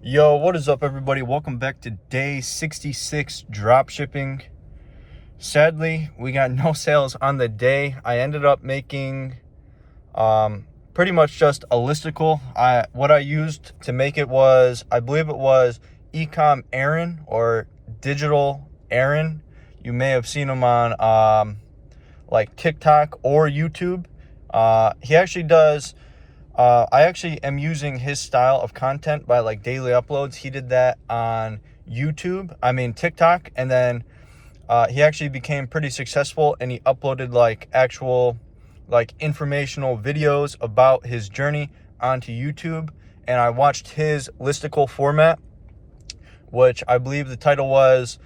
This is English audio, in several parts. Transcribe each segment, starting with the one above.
Yo, what is up, everybody? Welcome back to day 66 dropshipping. Sadly, we got no sales on the day. I ended up making pretty much just a listicle. What I used to make it was, I believe it was Ecom Aaron or Digital Aaron. You may have seen him on like TikTok or YouTube. He actually does. I actually am using his style of content by like daily uploads. He did that on TikTok, and then he actually became pretty successful, and he uploaded like actual like informational videos about his journey onto YouTube. And I watched his listicle format, which I believe the title was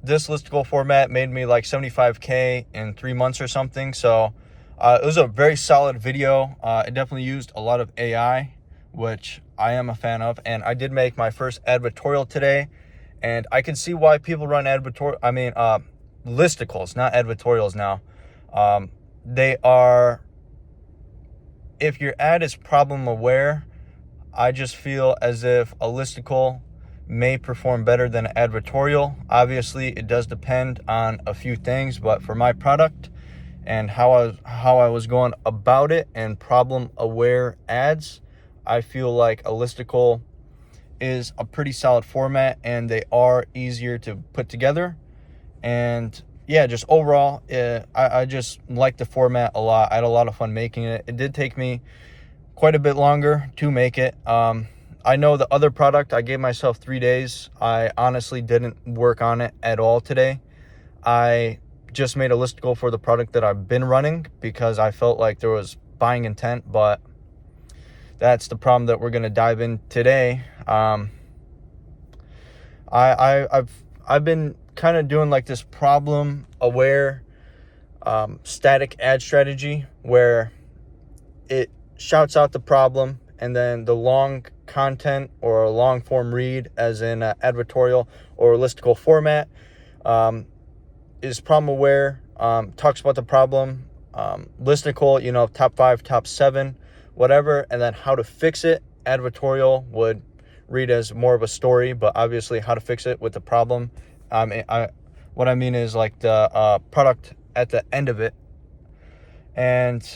this listicle format made me like 75K in 3 months or something. So it was a very solid video. It definitely used a lot of AI, which I am a fan of. And I did make my first advertorial today. And I can see why people run listicles, not advertorials now. They are, if your ad is problem aware, I just feel as if a listicle may perform better than an advertorial. Obviously, it does depend on a few things, but for my product and how I was going about it and problem aware ads, I feel like a listicle is a pretty solid format, and they are easier to put together. And yeah, just overall, I just like the format a lot. I had a lot of fun making it. It did take me quite a bit longer to make it. I know the other product, I gave myself 3 days. I honestly didn't work on it at all today. I just made a listicle for the product that I've been running because I felt like there was buying intent, but that's the problem that we're going to dive in today. I've been kind of doing like this problem aware static ad strategy where it shouts out the problem, and then the long content or a long form read, as in advertorial or listicle format, is problem aware, talks about the problem, listicle, top 5, top 7, whatever, and then how to fix it. Advertorial would read as more of a story, but obviously how to fix it with the problem. What I mean is like the product at the end of it. And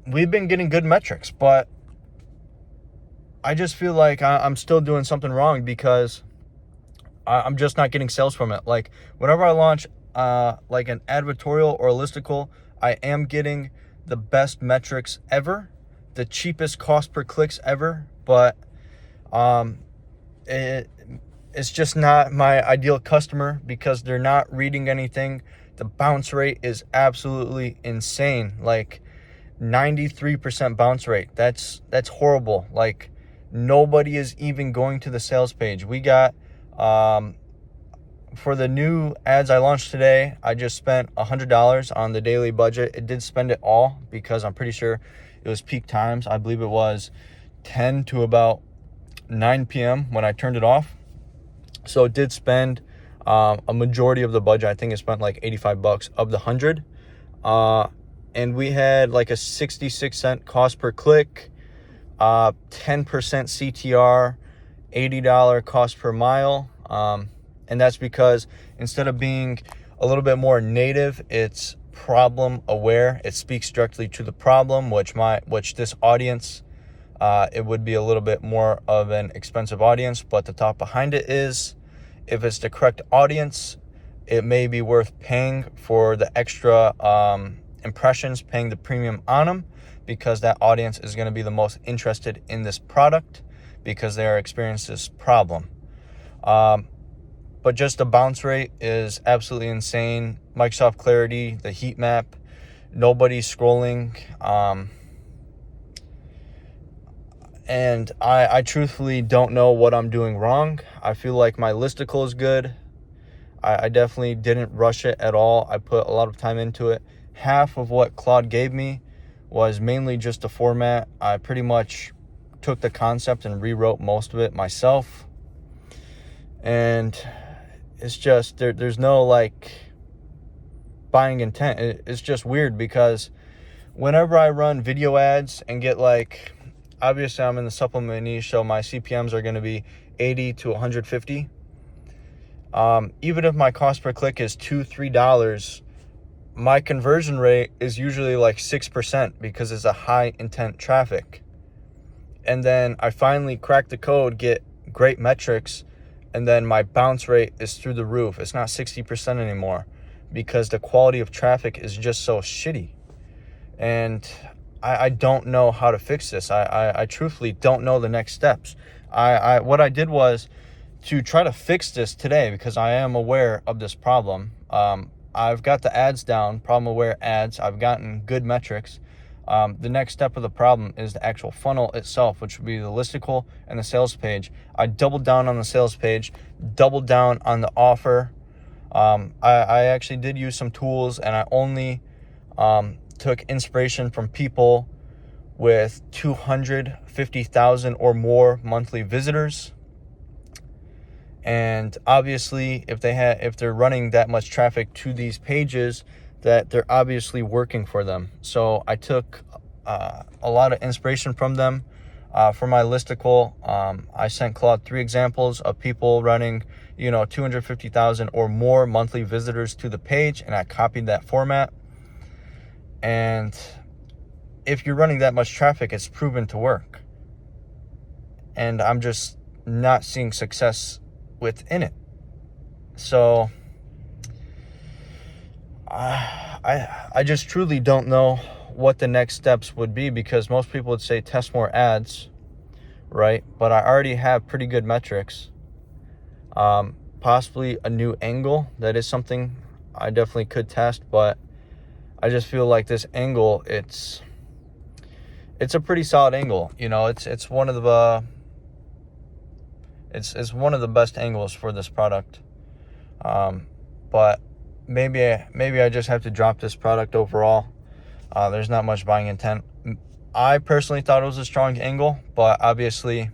we've been getting good metrics, but I just feel like I'm still doing something wrong because I'm just not getting sales from it. Like whenever I launch like an advertorial or a listicle, I am getting the best metrics ever, the cheapest cost per clicks ever, but it's just not my ideal customer because they're not reading anything. The bounce rate is absolutely insane, like 93% bounce rate. That's horrible. Like nobody is even going to the sales page. We got for the new ads I launched today, I just spent $100 on the daily budget. It did spend it all because I'm pretty sure it was peak times. I believe it was 10 to about 9 p.m. when I turned it off. So it did spend a majority of the budget. I think it spent like $85 of the 100. And we had like a 66-cent cost per click, 10% CTR, $80 cost per mile. And that's because instead of being a little bit more native, it's problem aware. It speaks directly to the problem, which this audience, it would be a little bit more of an expensive audience. But the thought behind it is, if it's the correct audience, it may be worth paying for the extra impressions, paying the premium on them, because that audience is going to be the most interested in this product because they are experiencing this problem. But just the bounce rate is absolutely insane. Microsoft Clarity, the heat map, nobody's scrolling. And I truthfully don't know what I'm doing wrong. I feel like my listicle is good. I definitely didn't rush it at all. I put a lot of time into it. Half of what Claude gave me was mainly just a format. I pretty much took the concept and rewrote most of it myself. And it's just, there's no like buying intent. It's just weird because whenever I run video ads and get like, obviously I'm in the supplement niche, so my CPMs are going to be 80 to 150. Even if my cost per click is $2-3, my conversion rate is usually like 6% because it's a high intent traffic. And then I finally crack the code, get great metrics, and then my bounce rate is through the roof. It's not 60% anymore because the quality of traffic is just so shitty. And I don't know how to fix this. I truthfully don't know the next steps. What I did was to try to fix this today, because I am aware of this problem. I've got the ads down, problem aware ads. I've gotten good metrics. The next step of the problem is the actual funnel itself, which would be the listicle and the sales page. I doubled down on the sales page, doubled down on the offer. I actually did use some tools, and I only took inspiration from people with 250,000 or more monthly visitors. And obviously, if they're running that much traffic to these pages, that they're obviously working for them. So I took a lot of inspiration from them. For my listicle, I sent Claude 3 examples of people running, 250,000 or more monthly visitors to the page, and I copied that format. And if you're running that much traffic, it's proven to work. And I'm just not seeing success within it. So I just truly don't know what the next steps would be, because most people would say test more ads, right? But I already have pretty good metrics. Possibly a new angle. That is something I definitely could test, but I just feel like this angle, it's a pretty solid angle. It's one of the it's one of the best angles for this product. But maybe I just have to drop this product overall. There's not much buying intent. I personally thought it was a strong angle, but obviously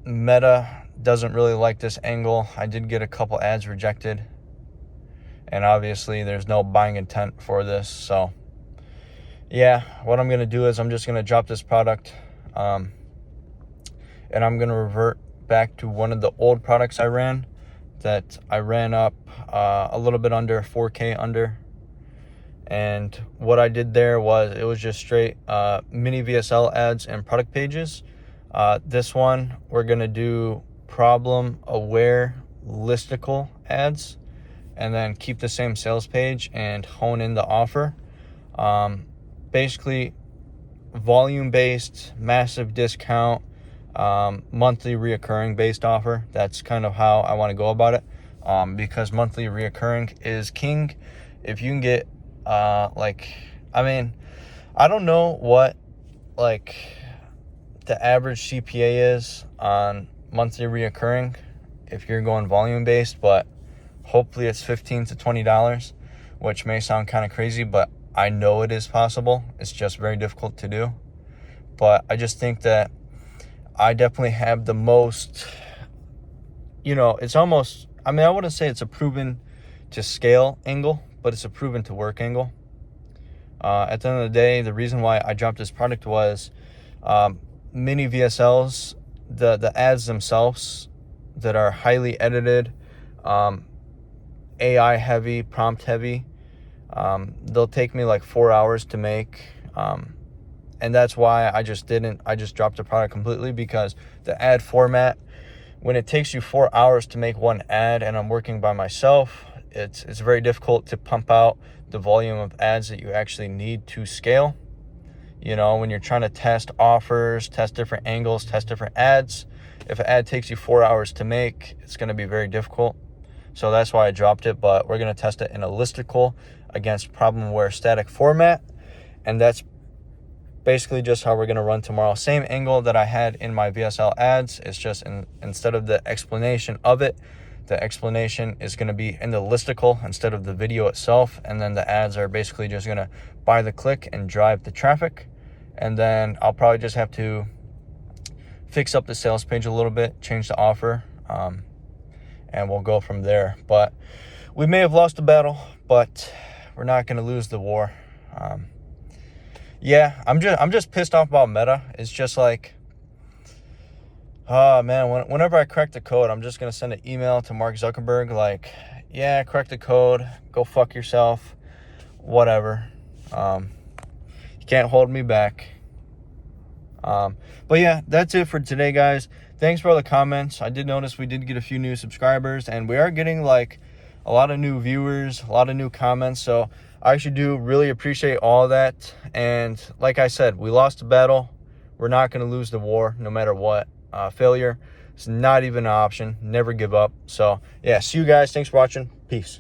Meta doesn't really like this angle. I did get a couple ads rejected, and obviously there's no buying intent for this. So yeah, what I'm going to do is I'm just going to drop this product, and I'm going to revert back to one of the old products I ran, that I ran up a little bit under 4K under. And what I did there was, it was just straight mini VSL ads and product pages. This one, we're going to do problem aware listicle ads, and then keep the same sales page and hone in the offer. Basically, volume-based, massive discount, monthly reoccurring based offer. That's kind of how I want to go about it, because monthly reoccurring is king. If you can get I don't know what the average CPA is on monthly reoccurring if you're going volume based, but hopefully it's $15 to $20, which may sound kind of crazy, but I know it is possible. It's just very difficult to do. But I just think that I definitely have the most, it's almost, I wouldn't say it's a proven to scale angle, but it's a proven to work angle. At the end of the day, the reason why I dropped this product was mini VSLs, the ads themselves that are highly edited, AI heavy, prompt heavy, they'll take me like 4 hours to make. And that's why I just dropped the product completely, because the ad format, when it takes you 4 hours to make one ad and I'm working by myself, it's very difficult to pump out the volume of ads that you actually need to scale. When you're trying to test offers, test different angles, test different ads, if an ad takes you 4 hours to make, it's going to be very difficult. So that's why I dropped it, but we're going to test it in a listicle against problem aware static format. And that's basically just how we're going to run tomorrow. Same angle that I had in my VSL ads. It's just instead of the explanation of it, the explanation is going to be in the listicle instead of the video itself. And then the ads are basically just going to buy the click and drive the traffic. And then I'll probably just have to fix up the sales page a little bit, change the offer, and we'll go from there. But we may have lost the battle, but we're not going to lose the war. yeah, I'm just pissed off about Meta. It's just like, oh man, whenever I crack the code, I'm just gonna send an email to Mark Zuckerberg like, yeah, crack the code, go fuck yourself, whatever. You can't hold me back. But yeah, that's it for today, guys. Thanks for all the comments. I did notice we did get a few new subscribers, and we are getting like a lot of new viewers, a lot of new comments. So I actually do really appreciate all that. And like I said, we lost the battle. We're not going to lose the war no matter what. Failure is not even an option. Never give up. So yeah, see you guys. Thanks for watching. Peace.